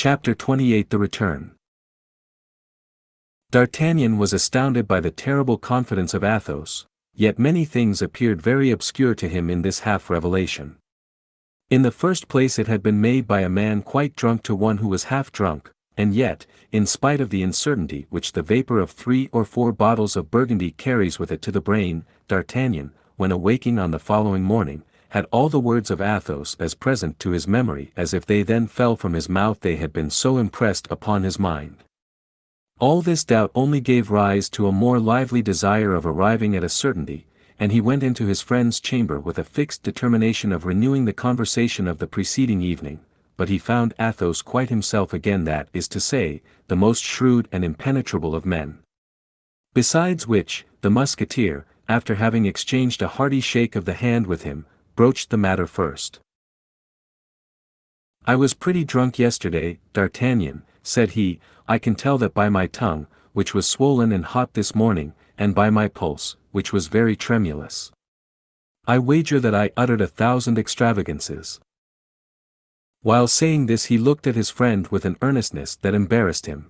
Chapter 28 The Return. D'Artagnan was astounded by the terrible confidence of Athos, yet many things appeared very obscure to him in this half-revelation. In the first place, it had been made by a man quite drunk to one who was half drunk, and yet, in spite of the uncertainty which the vapor of 3 or 4 bottles of Burgundy carries with it to the brain, D'Artagnan, when awaking on the following morning, had all the words of Athos as present to his memory as if they then fell from his mouth, they had been so impressed upon his mind. All this doubt only gave rise to a more lively desire of arriving at a certainty, and he went into his friend's chamber with a fixed determination of renewing the conversation of the preceding evening, but he found Athos quite himself again, that is to say, the most shrewd and impenetrable of men. Besides which, the Musketeer, after having exchanged a hearty shake of the hand with him, broached the matter first. "I was pretty drunk yesterday, D'Artagnan," said he. "I can tell that by my tongue, which was swollen and hot this morning, and by my pulse, which was very tremulous. I wager that I uttered 1,000 extravagances." While saying this, he looked at his friend with an earnestness that embarrassed him.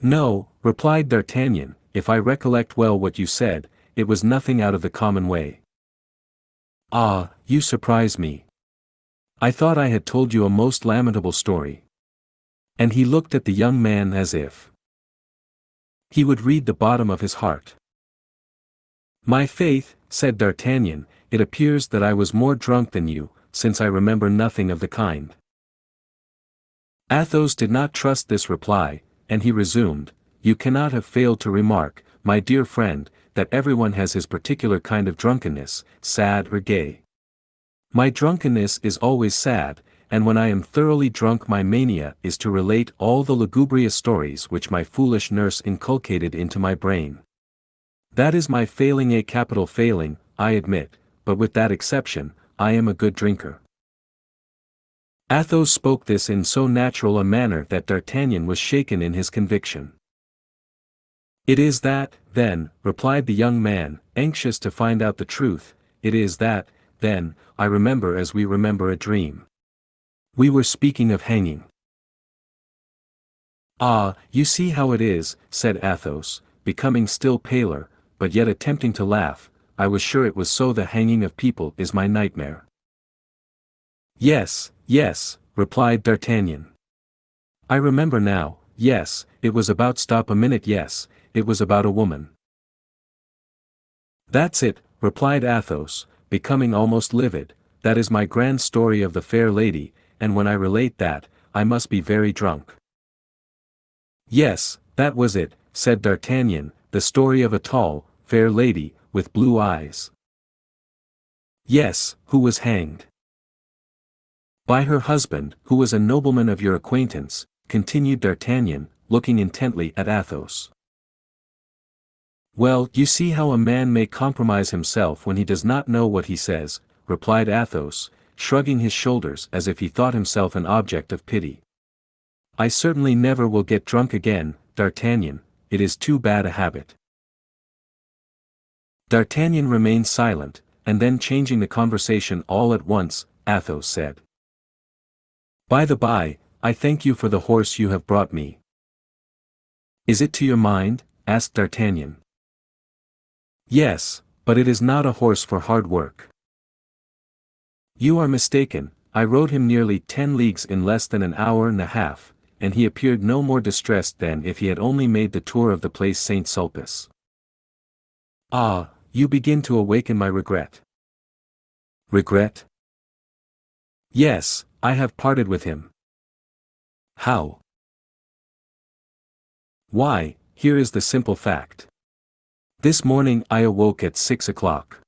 "No," replied D'Artagnan, "if I recollect well what you said, it was nothing out of the common way." "Ah, you surprise me. I thought I had told you a most lamentable story." And he looked at the young man as if he would read the bottom of his heart. "My faith," said D'Artagnan, "it appears that I was more drunk than you, since I remember nothing of the kind." Athos did not trust this reply, and he resumed, "You cannot have failed to remark, my dear friend, that everyone has his particular kind of drunkenness, sad or gay. My drunkenness is always sad, and when I am thoroughly drunk my mania is to relate all the lugubrious stories which my foolish nurse inculcated into my brain. That is my failing, a capital failing, I admit, but with that exception, I am a good drinker." Athos spoke this in so natural a manner that D'Artagnan was shaken in his conviction. "It is that, then," replied the young man, anxious to find out the truth, "it is that, then, I remember as we remember a dream. We were speaking of hanging." "Ah, you see how it is," said Athos, becoming still paler, but yet attempting to laugh. "I was sure it was so. The hanging of people is my nightmare." "Yes, yes," replied D'Artagnan. "I remember now, yes, it was about, stop a minute, yes, it was about a woman." "That's it," replied Athos, becoming almost livid, "that is my grand story of the fair lady, and when I relate that, I must be very drunk." "Yes, that was it," said D'Artagnan, "the story of a tall, fair lady, with blue eyes." "Yes, who was hanged." "By her husband, who was a nobleman of your acquaintance," continued D'Artagnan, looking intently at Athos. "Well, you see how a man may compromise himself when he does not know what he says," replied Athos, shrugging his shoulders as if he thought himself an object of pity. "I certainly never will get drunk again, D'Artagnan, it is too bad a habit." D'Artagnan remained silent, and then changing the conversation all at once, Athos said, "By the by, I thank you for the horse you have brought me." "Is it to your mind?" asked D'Artagnan. "Yes, but it is not a horse for hard work." "You are mistaken, I rode him nearly 10 leagues in less than an hour and a half, and he appeared no more distressed than if he had only made the tour of the place Saint Sulpice." "Ah, you begin to awaken my regret." "Regret?" "Yes, I have parted with him." "How?" "Why, here is the simple fact. This morning I awoke at 6 o'clock.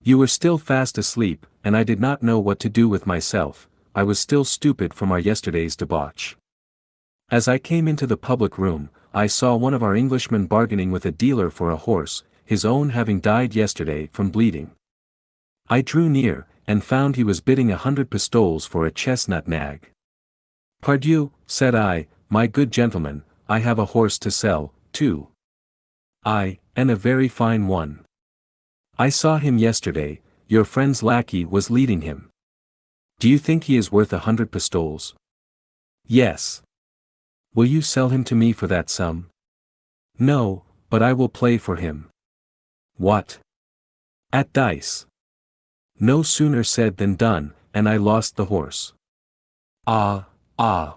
You were still fast asleep, and I did not know what to do with myself. I was still stupid from our yesterday's debauch. As I came into the public room, I saw one of our Englishmen bargaining with a dealer for a horse, his own having died yesterday from bleeding. I drew near, and found he was bidding 100 pistoles for a chestnut nag. 'Pardieu,' said I, 'my good gentleman, I have a horse to sell, too. Aye, and a very fine one. I saw him yesterday, your friend's lackey was leading him. Do you think he is worth 100 pistoles? Yes. Will you sell him to me for that sum? No, but I will play for him. What? At dice. No sooner said than done, and I lost the horse. Ah, ah.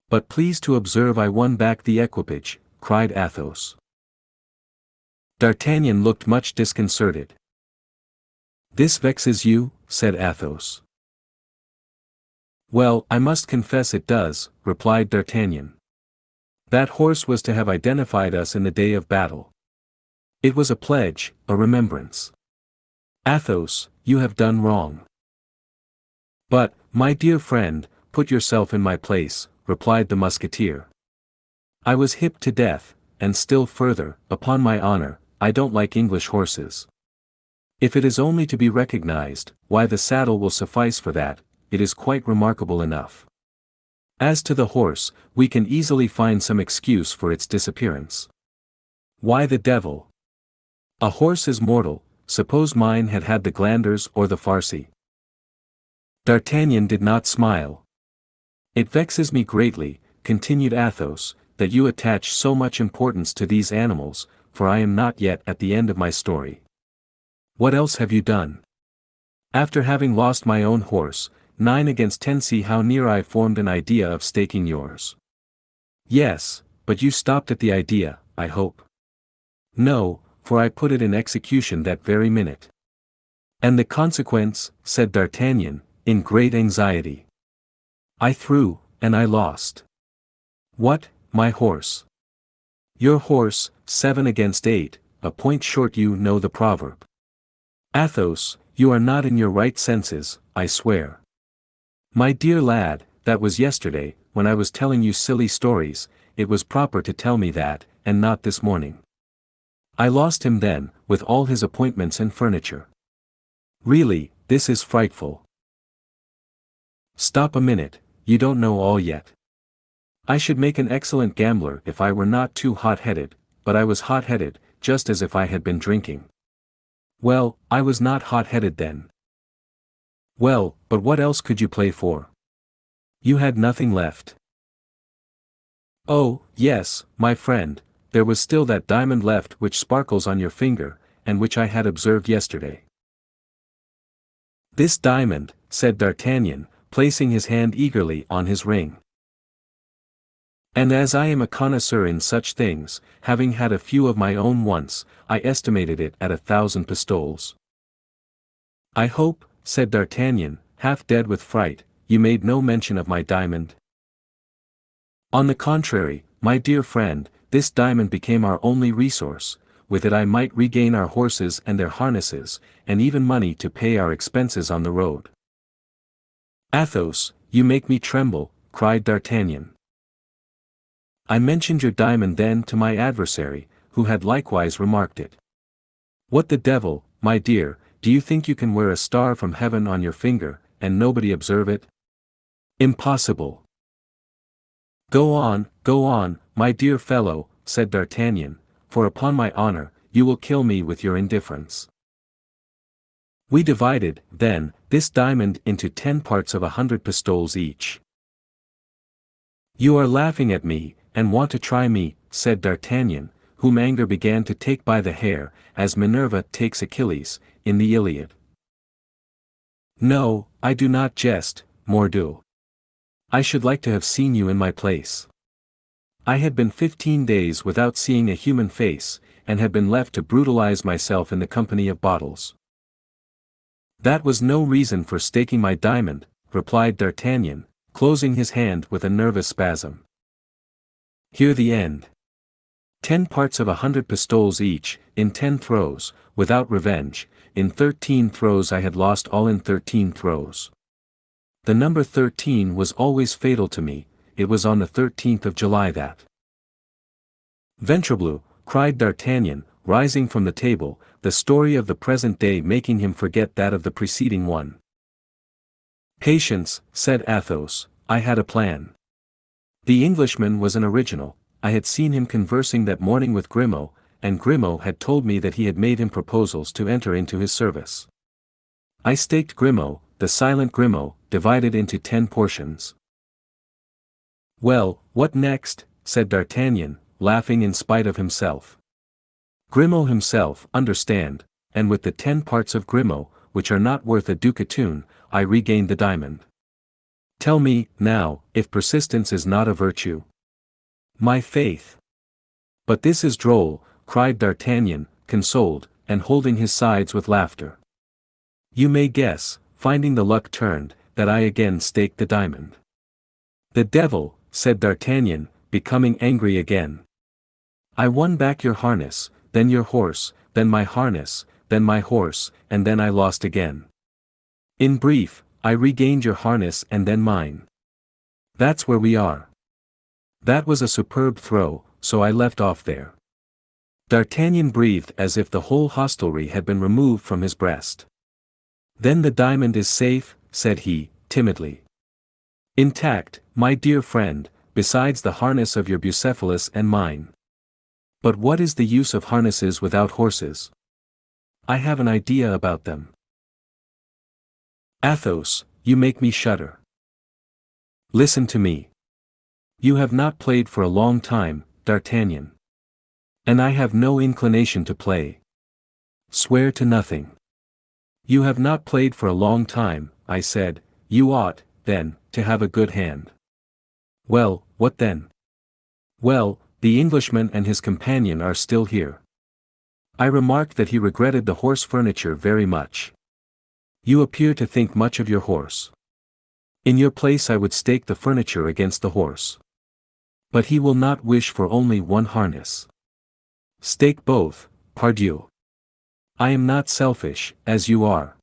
But please to observe I won back the equipage, cried Athos. D'Artagnan looked much disconcerted. This vexes you, said Athos. Well, I must confess it does, replied D'Artagnan. That horse was to have identified us in the day of battle. It was a pledge, a remembrance. Athos, you have done wrong. But, my dear friend, put yourself in my place, replied the Musketeer. I was hipped to death, and still further, upon my honor, I don't like English horses. If it is only to be recognized, why the saddle will suffice for that, it is quite remarkable enough. As to the horse, we can easily find some excuse for its disappearance. Why the devil? A horse is mortal, suppose mine had had the glanders or the farcy. D'Artagnan did not smile. It vexes me greatly, continued Athos, that you attach so much importance to these animals, for I am not yet at the end of my story. What else have you done? After having lost my own horse, 9 against 10, see how near I formed an idea of staking yours. Yes, but you stopped at the idea, I hope. No, for I put it in execution that very minute. And the consequence, said D'Artagnan, in great anxiety. I threw, and I lost. What, my horse? Your horse, 7 against 8, a point short, you know the proverb. Athos, you are not in your right senses, I swear. My dear lad, that was yesterday, when I was telling you silly stories, it was proper to tell me that, and not this morning. I lost him then, with all his appointments and furniture. Really, this is frightful. Stop a minute, you don't know all yet. I should make an excellent gambler if I were not too hot-headed, but I was hot-headed, just as if I had been drinking. Well, I was not hot-headed then. Well, but what else could you play for? You had nothing left. Oh, yes, my friend, there was still that diamond left which sparkles on your finger, and which I had observed yesterday. This diamond, said D'Artagnan, placing his hand eagerly on his ring. And as I am a connoisseur in such things, having had a few of my own once, I estimated it at 1,000 pistoles. I hope, said D'Artagnan, half dead with fright, you made no mention of my diamond. On the contrary, my dear friend, this diamond became our only resource, with it I might regain our horses and their harnesses, and even money to pay our expenses on the road. Athos, you make me tremble, cried D'Artagnan. I mentioned your diamond then to my adversary, who had likewise remarked it. What the devil, my dear, do you think you can wear a star from heaven on your finger, and nobody observe it? Impossible. Go on, my dear fellow, said D'Artagnan, for upon my honor, you will kill me with your indifference. We divided, then, this diamond into 10 parts of 100 pistoles each. You are laughing at me, and want to try me, said D'Artagnan, whom anger began to take by the hair, as Minerva takes Achilles, in the Iliad. No, I do not jest, mordieu. I should like to have seen you in my place. I had been 15 days without seeing a human face, and had been left to brutalize myself in the company of bottles. That was no reason for staking my diamond, replied D'Artagnan, closing his hand with a nervous spasm. Hear the end. 10 parts of 100 pistoles each, in 10 throws, without revenge, in 13 throws I had lost all in 13 throws. The number 13 was always fatal to me, it was on the 13th of July that. Ventrebleu, cried D'Artagnan, rising from the table, the story of the present day making him forget that of the preceding one. Patience, said Athos, I had a plan. The Englishman was an original, I had seen him conversing that morning with Grimaud, and Grimaud had told me that he had made him proposals to enter into his service. I staked Grimaud, the silent Grimaud, divided into 10 portions. Well, what next? Said D'Artagnan, laughing in spite of himself. Grimaud himself, understand, and with the 10 parts of Grimaud, which are not worth a ducatoon, I regained the diamond. Tell me, now, if persistence is not a virtue. My faith! But this is droll, cried D'Artagnan, consoled, and holding his sides with laughter. You may guess, finding the luck turned, that I again staked the diamond. The devil, said D'Artagnan, becoming angry again. I won back your harness, then your horse, then my harness, then my horse, and then I lost again. In brief, I regained your harness and then mine. That's where we are. That was a superb throw, so I left off there. D'Artagnan breathed as if the whole hostelry had been removed from his breast. Then the diamond is safe, said he, timidly. Intact, my dear friend, besides the harness of your Bucephalus and mine. But what is the use of harnesses without horses? I have an idea about them. Athos, you make me shudder. Listen to me. You have not played for a long time, D'Artagnan. And I have no inclination to play. Swear to nothing. You have not played for a long time, I said. You ought, then, to have a good hand. Well, what then? Well, the Englishman and his companion are still here. I remarked that he regretted the horse furniture very much. You appear to think much of your horse. In your place I would stake the furniture against the horse. But he will not wish for only one harness. Stake both, pardieu. I am not selfish, as you are.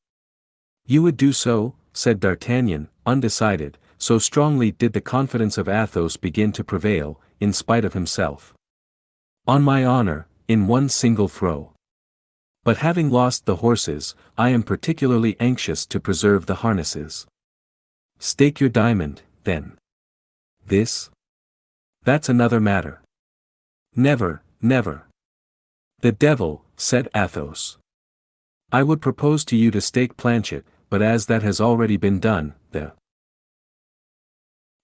You would do so, said D'Artagnan, undecided, so strongly did the confidence of Athos begin to prevail, in spite of himself. On my honor, in one single throw. But having lost the horses, I am particularly anxious to preserve the harnesses. Stake your diamond, then. This? That's another matter. Never, never. The devil, said Athos. I would propose to you to stake Planchet, but as that has already been done, the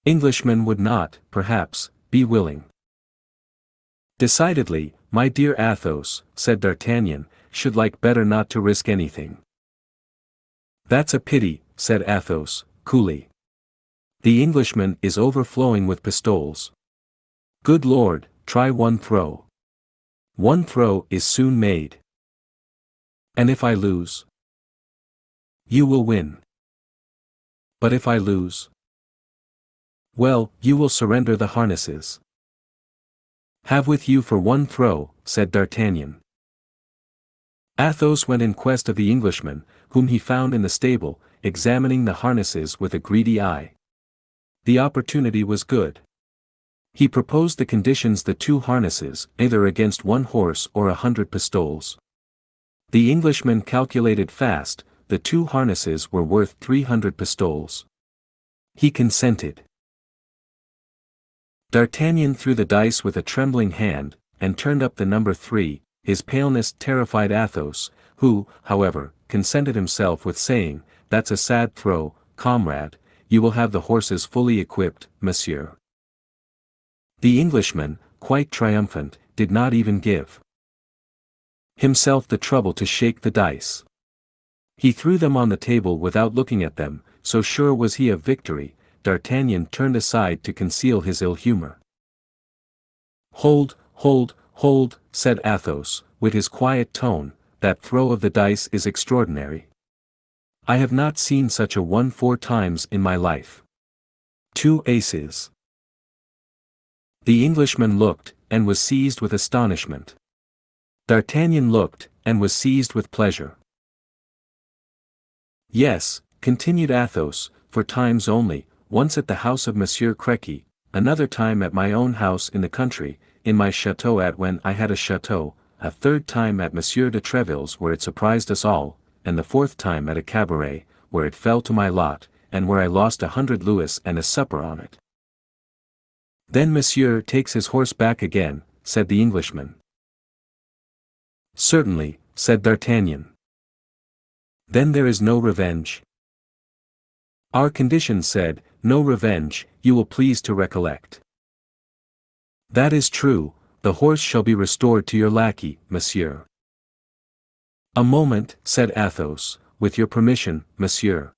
Englishman would not, perhaps, be willing. Decidedly, my dear Athos, said D'Artagnan, should like better not to risk anything. That's a pity, said Athos, coolly. The Englishman is overflowing with pistoles. Good Lord, try one throw. One throw is soon made. And if I lose? You will win. But if I lose? Well, you will surrender the harnesses. Have with you for one throw, said D'Artagnan. Athos went in quest of the Englishman, whom he found in the stable, examining the harnesses with a greedy eye. The opportunity was good. He proposed the conditions: the 2 harnesses, either against 1 horse or 100 pistoles. The Englishman calculated fast, the 2 harnesses were worth 300 pistoles. He consented. D'Artagnan threw the dice with a trembling hand, and turned up the number 3, his paleness terrified Athos, who, however, consented himself with saying, "That's a sad throw, comrade, you will have the horses fully equipped, monsieur." The Englishman, quite triumphant, did not even give himself the trouble to shake the dice. He threw them on the table without looking at them, so sure was he of victory. D'Artagnan turned aside to conceal his ill humor. "Hold, hold, hold," said Athos, with his quiet tone, "that throw of the dice is extraordinary. I have not seen such a one 4 times in my life. 2 aces." The Englishman looked, and was seized with astonishment. D'Artagnan looked, and was seized with pleasure. "Yes," continued Athos, "4 times only, once at the house of Monsieur Créquy, another time at my own house in the country, in my chateau at when I had a chateau, a 3rd time at Monsieur de Treville's where it surprised us all, and the 4th time at a cabaret, where it fell to my lot, and where I lost 100 louis and a supper on it." "Then Monsieur takes his horse back again," said the Englishman. "Certainly," said D'Artagnan. "Then there is no revenge?" "Our conditions said, no revenge, you will please to recollect. That is true, the horse shall be restored to your lackey, monsieur. A moment, said Athos, with your permission, monsieur.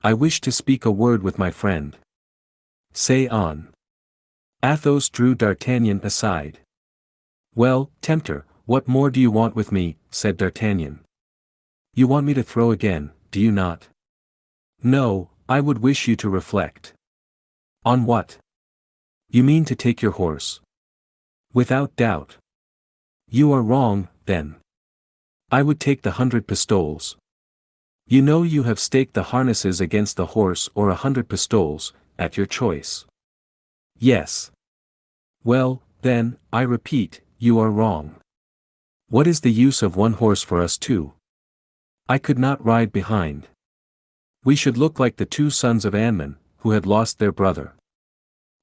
I wish to speak a word with my friend. Say on. Athos drew D'Artagnan aside. Well, tempter, what more do you want with me, said D'Artagnan. You want me to throw again, do you not? No, I would wish you to reflect. On what? You mean to take your horse? Without doubt. You are wrong, then. I would take the 100 pistoles. You know you have staked the harnesses against the horse or 100 pistoles, at your choice. Yes. Well, then, I repeat, you are wrong. What is the use of one horse for us two? I could not ride behind. We should look like the two sons of Anman, who had lost their brother.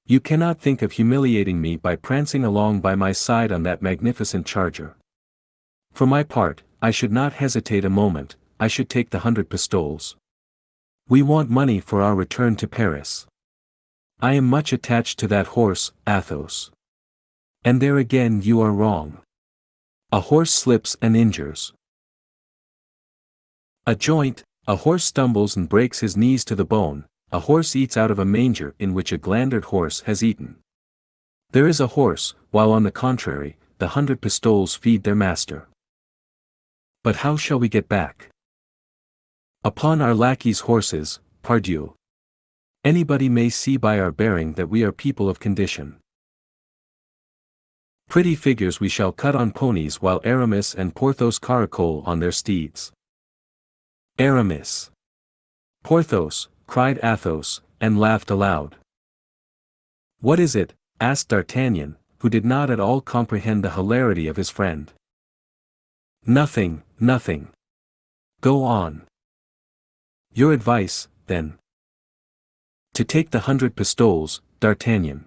You cannot think of humiliating me by prancing along by my side on that magnificent charger. For my part, I should not hesitate a moment, I should take the 100 pistoles. We want money for our return to Paris. I am much attached to that horse, Athos. And there again you are wrong. A horse slips and injures. A joint, a horse stumbles and breaks his knees to the bone, a horse eats out of a manger in which a glandered horse has eaten. There is a horse, while on the contrary, the 100 pistoles feed their master. But how shall we get back? Upon our lackeys' horses, pardieu. Anybody may see by our bearing that we are people of condition. Pretty figures we shall cut on ponies while Aramis and Porthos caracole on their steeds. Aramis. Porthos, cried Athos, and laughed aloud. What is it? Asked D'Artagnan, who did not at all comprehend the hilarity of his friend. Nothing, nothing. Go on. Your advice, then. To take the 100 pistoles, D'Artagnan.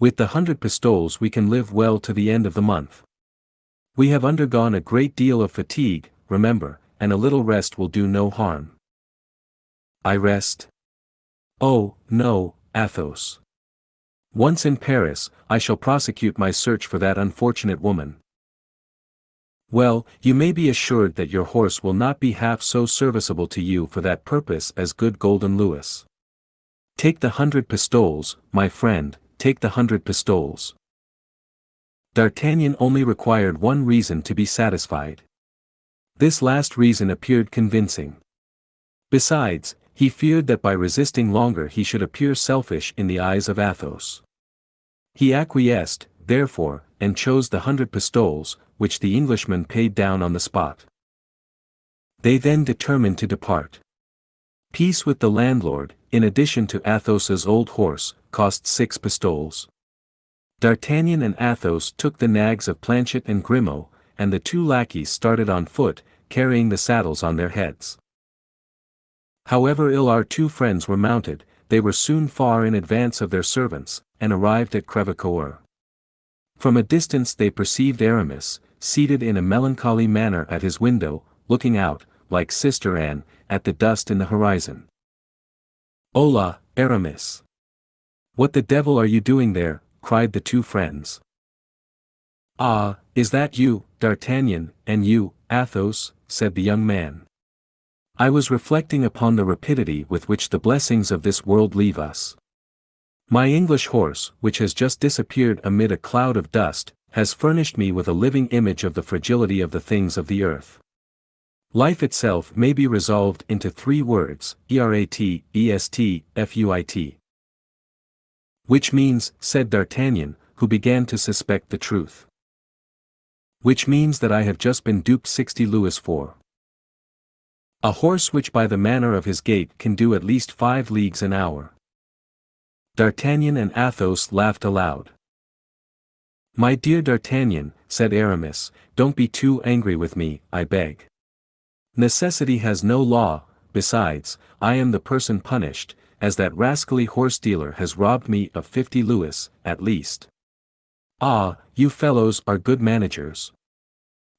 With the 100 pistoles we can live well to the end of the month. We have undergone a great deal of fatigue, remember, and a little rest will do no harm. I rest? Oh, no, Athos. Once in Paris, I shall prosecute my search for that unfortunate woman. Well, you may be assured that your horse will not be half so serviceable to you for that purpose as good Golden Louis. Take the 100 pistoles, my friend, take the 100 pistoles. D'Artagnan only required one reason to be satisfied. This last reason appeared convincing. Besides, he feared that by resisting longer he should appear selfish in the eyes of Athos. He acquiesced, therefore, and chose the 100 pistoles, which the Englishman paid down on the spot. They then determined to depart. Peace with the landlord, in addition to Athos's old horse, cost 6 pistoles. D'Artagnan and Athos took the nags of Planchet and Grimaud, and the two lackeys started on foot, carrying the saddles on their heads. However ill our two friends were mounted, they were soon far in advance of their servants, and arrived at Crèvecoeur. From a distance they perceived Aramis, seated in a melancholy manner at his window, looking out, like Sister Anne, at the dust in the horizon. Hola, Aramis! What the devil are you doing there? Cried the two friends. Ah, is that you, D'Artagnan, and you, Athos? Said the young man. I was reflecting upon the rapidity with which the blessings of this world leave us. My English horse, which has just disappeared amid a cloud of dust, has furnished me with a living image of the fragility of the things of the earth. Life itself may be resolved into 3 words, erat, est, fuit. Which means, said D'Artagnan, who began to suspect the truth. Which means that I have just been duped 60 louis for. A horse which by the manner of his gait can do at least 5 leagues an hour. D'Artagnan and Athos laughed aloud. My dear D'Artagnan, said Aramis, don't be too angry with me, I beg. Necessity has no law, besides, I am the person punished, as that rascally horse dealer has robbed me of 50 louis, at least. Ah, you fellows are good managers.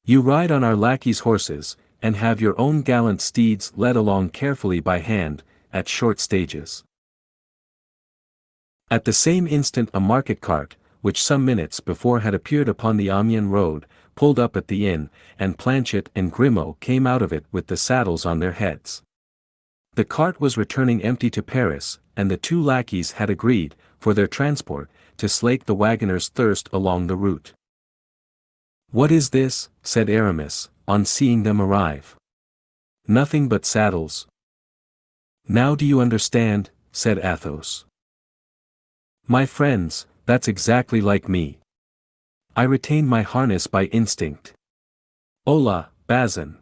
You ride on our lackeys' horses, and have your own gallant steeds led along carefully by hand, at short stages. At the same instant a market cart, which some minutes before had appeared upon the Amiens road, pulled up at the inn, and Planchet and Grimaud came out of it with the saddles on their heads. The cart was returning empty to Paris, and the two lackeys had agreed, for their transport, to slake the wagoner's thirst along the route. "What is this?" said Aramis, on seeing them arrive. "Nothing but saddles." "Now do you understand?" said Athos. "My friends, that's exactly like me. I retain my harness by instinct. Hola, Bazin!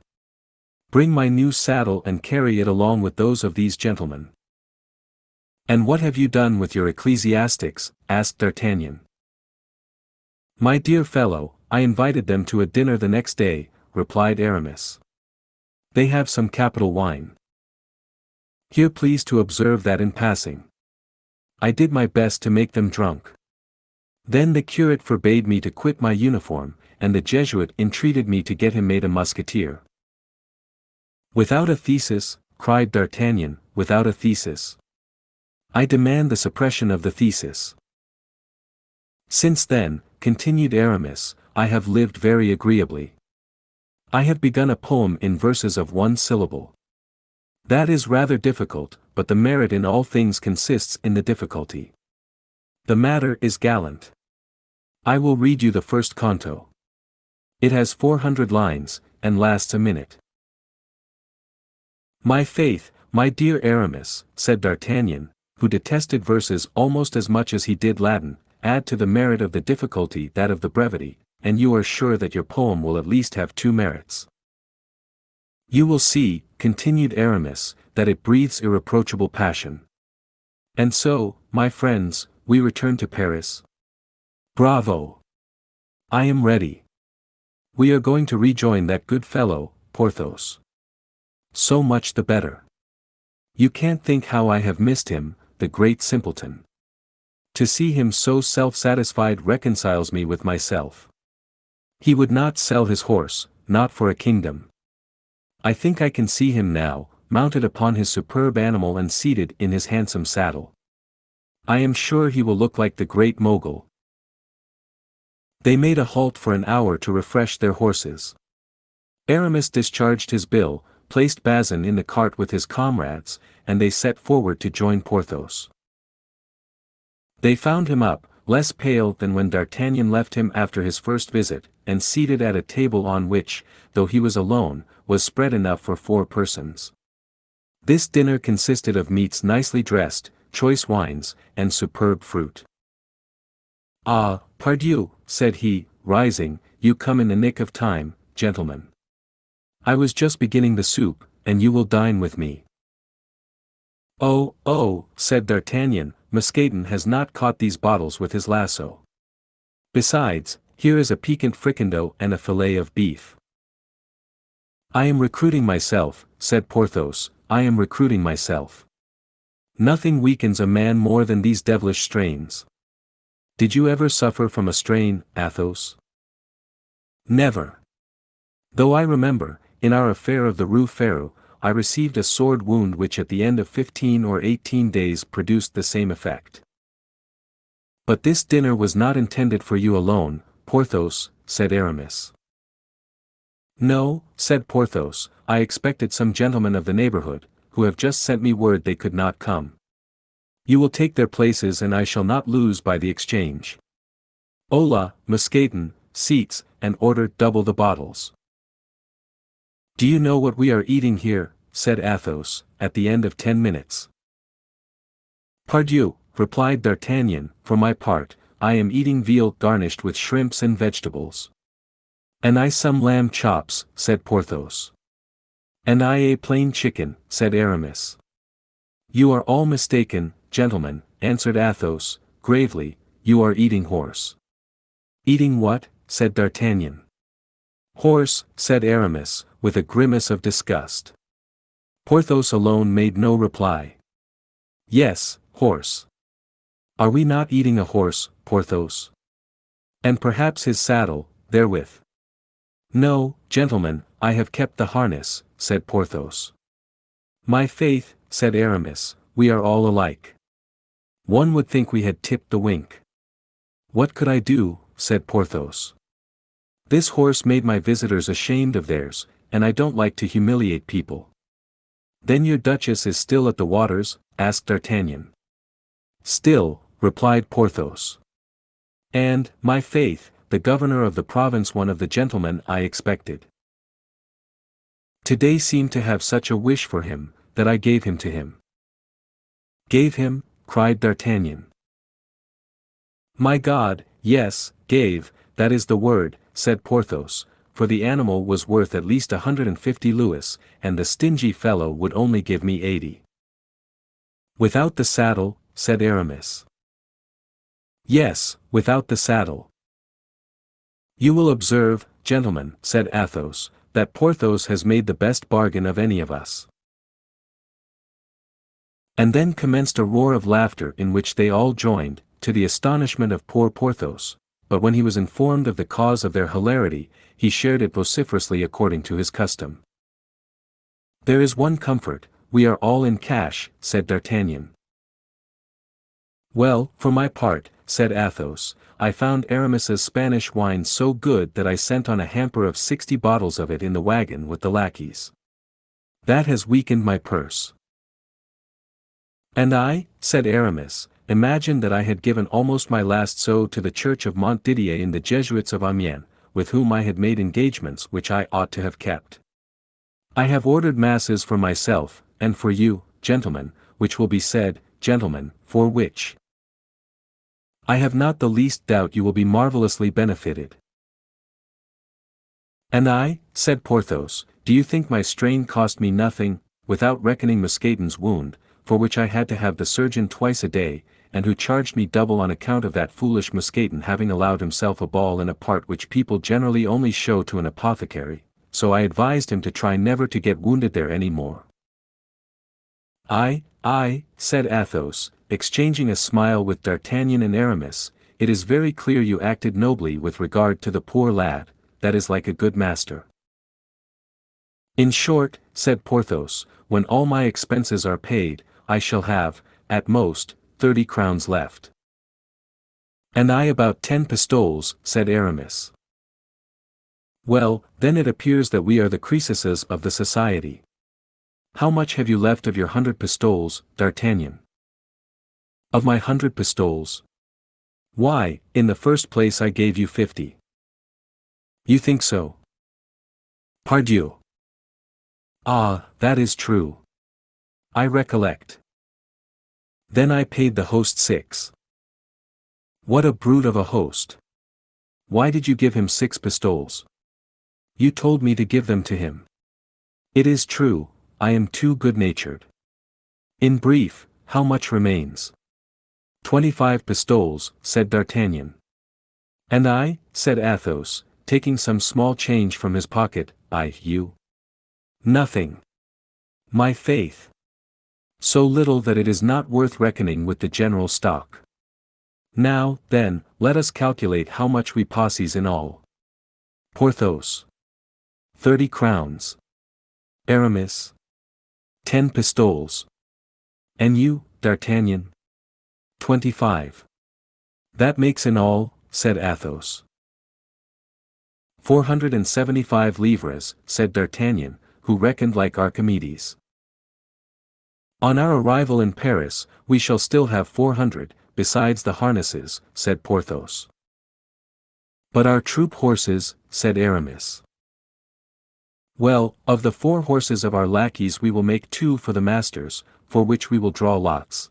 Bring my new saddle and carry it along with those of these gentlemen." "And what have you done with your ecclesiastics?" asked D'Artagnan. "My dear fellow, I invited them to a dinner the next day," replied Aramis. "They have some capital wine. Here please to observe that in passing. I did my best to make them drunk. Then the curate forbade me to quit my uniform, and the Jesuit entreated me to get him made a musketeer." "Without a thesis," cried D'Artagnan, "without a thesis. I demand the suppression of the thesis." "Since then," continued Aramis, "I have lived very agreeably. I have begun a poem in verses of one syllable. That is rather difficult, but the merit in all things consists in the difficulty. The matter is gallant. I will read you the first canto. It has 400 lines, and lasts a minute." "My faith, my dear Aramis," said D'Artagnan, who detested verses almost as much as he did Latin, "add to the merit of the difficulty that of the brevity, and you are sure that your poem will at least have two merits. You will see," continued Aramis, "that it breathes irreproachable passion. And so, my friends, we return to Paris?" "Bravo! I am ready. We are going to rejoin that good fellow, Porthos. So much the better. You can't think how I have missed him, the great simpleton. To see him so self-satisfied reconciles me with myself. He would not sell his horse, not for a kingdom. I think I can see him now, mounted upon his superb animal and seated in his handsome saddle. I am sure he will look like the great Mogul." They made a halt for an hour to refresh their horses. Aramis discharged his bill, placed Bazin in the cart with his comrades, and they set forward to join Porthos. They found him up, less pale than when D'Artagnan left him after his first visit, and seated at a table on which, though he was alone, was spread enough for 4 persons. This dinner consisted of meats nicely dressed, choice wines, and superb fruit. "Ah, pardieu," said he, rising, "you come in the nick of time, gentlemen. I was just beginning the soup, and you will dine with me." "Oh, oh," said D'Artagnan, "Mousqueton has not caught these bottles with his lasso. Besides, here is a piquant fricandeau and a fillet of beef." "I am recruiting myself," said Porthos, "I am recruiting myself. Nothing weakens a man more than these devilish strains. Did you ever suffer from a strain, Athos?" "Never. Though I remember, in our affair of the Rue Férou, I received a sword wound which at the end of 15 or 18 days produced the same effect." "But this dinner was not intended for you alone, Porthos," said Aramis. "No," said Porthos, "I expected some gentlemen of the neighborhood, who have just sent me word they could not come. You will take their places and I shall not lose by the exchange. Hola, Mousqueton, seats, and order double the bottles." "Do you know what we are eating here?" said Athos, at the end of 10 minutes. "Pardieu," replied D'Artagnan, "for my part, I am eating veal garnished with shrimps and vegetables." "And I some lamb chops," said Porthos. "And I a plain chicken," said Aramis. "You are all mistaken, gentlemen," answered Athos, gravely, "you are eating horse." "Eating what?" said D'Artagnan. "Horse," said Aramis, with a grimace of disgust. Porthos alone made no reply. "Yes, horse. Are we not eating a horse, Porthos? And perhaps his saddle, therewith." "No, gentlemen, I have kept the harness," said Porthos. "My faith," said Aramis, we are all alike. One would think we had tipped the wink. What could I do, said Porthos. This horse made my visitors ashamed of theirs, and I don't like to humiliate people. Then your Duchess is still at the waters? Asked D'Artagnan. Still, replied Porthos. And, my faith, the governor of the province one of the gentlemen I expected. Today seemed to have such a wish for him, that I gave him to him. Gave him? Cried D'Artagnan. My God, yes, gave, that is the word, said Porthos, for the animal was worth at least 150 louis, and the stingy fellow would only give me 80. Without the saddle, said Aramis. Yes, without the saddle. You will observe, gentlemen, said Athos, that Porthos has made the best bargain of any of us. And then commenced a roar of laughter in which they all joined, to the astonishment of poor Porthos, but when he was informed of the cause of their hilarity, he shared it vociferously according to his custom. There is one comfort, we are all in cash, said D'Artagnan. Well, for my part, said Athos, I found Aramis's Spanish wine so good that I sent on a hamper of 60 bottles of it in the wagon with the lackeys. That has weakened my purse. And I, said Aramis, imagined that I had given almost my last sou to the church of Montdidier in the Jesuits of Amiens, with whom I had made engagements which I ought to have kept. I have ordered masses for myself, and for you, gentlemen, which will be said, gentlemen, for which I have not the least doubt you will be marvellously benefited. And I, said Porthos, do you think my strain cost me nothing, without reckoning Mousqueton's wound, for which I had to have the surgeon twice a day, and who charged me double on account of that foolish Mousqueton having allowed himself a ball in a part which people generally only show to an apothecary, so I advised him to try never to get wounded there any more. I, said Athos, exchanging a smile with D'Artagnan and Aramis, it is very clear you acted nobly with regard to the poor lad, that is like a good master. In short, said Porthos, when all my expenses are paid, I shall have, at most, 30 crowns left. And I about 10 pistoles, said Aramis. Well, then it appears that we are the Croesuses of the society. How much have you left of your 100 pistoles, D'Artagnan? Of my 100 pistoles? Why, in the first place I gave you 50. You think so? Pardieu. Ah, that is true. I recollect. Then I paid the host 6. What a brute of a host. Why did you give him 6 pistoles? You told me to give them to him. It is true, I am too good-natured. In brief, how much remains? 25 pistoles, said D'Artagnan. And I, said Athos, taking some small change from his pocket, you? Nothing. My faith. So little that it is not worth reckoning with the general stock. Now, then, let us calculate how much we posses in all. Porthos. 30 crowns. Aramis. 10 pistoles. And you, D'Artagnan? 25. That makes in all, said Athos. 475 livres, said D'Artagnan, who reckoned like Archimedes. On our arrival in Paris, we shall still have 400, besides the harnesses, said Porthos. But our troop horses, said Aramis. Well, of the 4 horses of our lackeys we will make 2 for the masters, for which we will draw lots.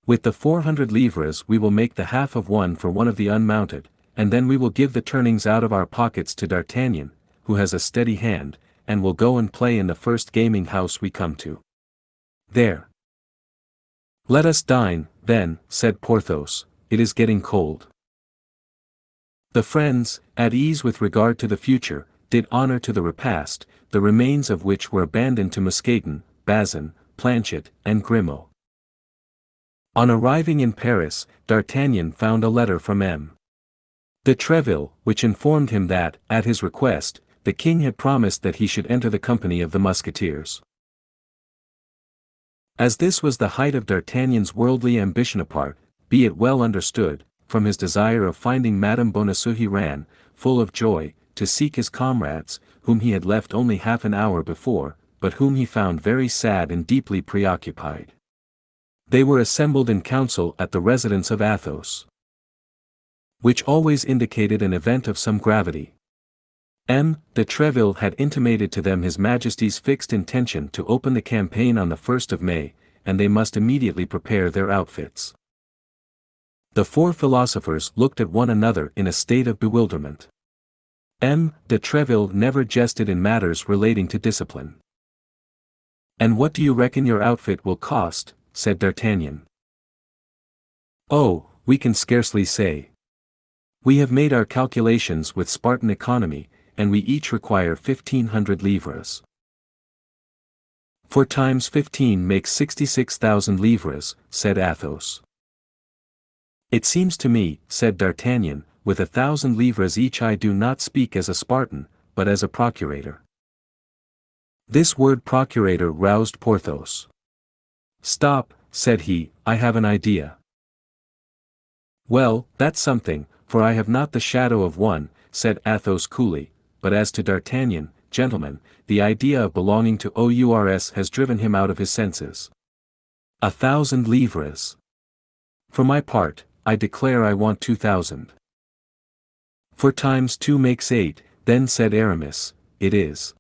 With the 400 livres we will make the half of one for one of the unmounted, and then we will give the turnings out of our pockets to D'Artagnan, who has a steady hand, and will go and play in the first gaming house we come to. There. Let us dine, then, said Porthos, it is getting cold. The friends, at ease with regard to the future, did honor to the repast, the remains of which were abandoned to Mousqueton, Bazin, Planchet, and Grimaud. On arriving in Paris, D'Artagnan found a letter from M. de Treville, which informed him that, at his request, the king had promised that he should enter the company of the Musketeers. As this was the height of D'Artagnan's worldly ambition apart, be it well understood, from his desire of finding Madame Bonacieux he ran, full of joy, to seek his comrades, whom he had left only half an hour before, but whom he found very sad and deeply preoccupied. They were assembled in council at the residence of Athos, which always indicated an event of some gravity. M. de Treville had intimated to them His Majesty's fixed intention to open the campaign on the 1st of May, and they must immediately prepare their outfits. The four philosophers looked at one another in a state of bewilderment. M. de Treville never jested in matters relating to discipline. "And what do you reckon your outfit will cost?" said D'Artagnan. "Oh, we can scarcely say. We have made our calculations with Spartan economy, and we each require 1,500 livres. 4 times 15 makes 66,000 livres, said Athos. It seems to me, said D'Artagnan, with 1,000 livres each I do not speak as a Spartan, but as a procurator. This word procurator roused Porthos. Stop, said he, I have an idea. Well, that's something, for I have not the shadow of one, said Athos coolly, but as to D'Artagnan, gentlemen, the idea of belonging to OURS has driven him out of his senses. 1,000 livres. For my part, I declare I want 2,000. 4 times 2 makes 8, then said Aramis, it is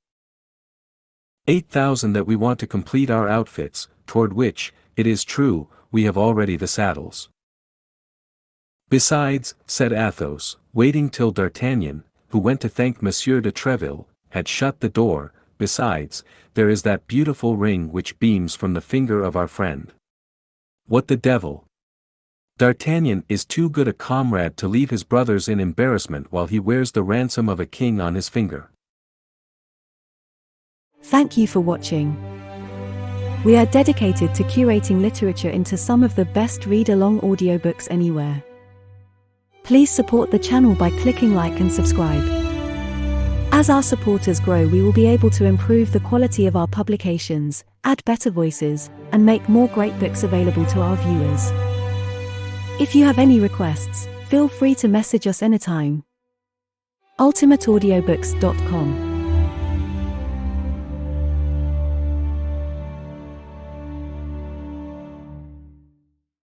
8,000 that we want to complete our outfits, toward which, it is true, we have already the saddles. Besides, said Athos, waiting till D'Artagnan, who went to thank Monsieur de Treville, had shut the door, besides, there is that beautiful ring which beams from the finger of our friend. What the devil? D'Artagnan is too good a comrade to leave his brothers in embarrassment while he wears the ransom of a king on his finger. Thank you for watching. We are dedicated to curating literature into some of the best read-along audiobooks anywhere. Please support the channel by clicking like and subscribe. As our supporters grow, we will be able to improve the quality of our publications, add better voices, and make more great books available to our viewers. If you have any requests, feel free to message us anytime. ultimateaudiobooks.com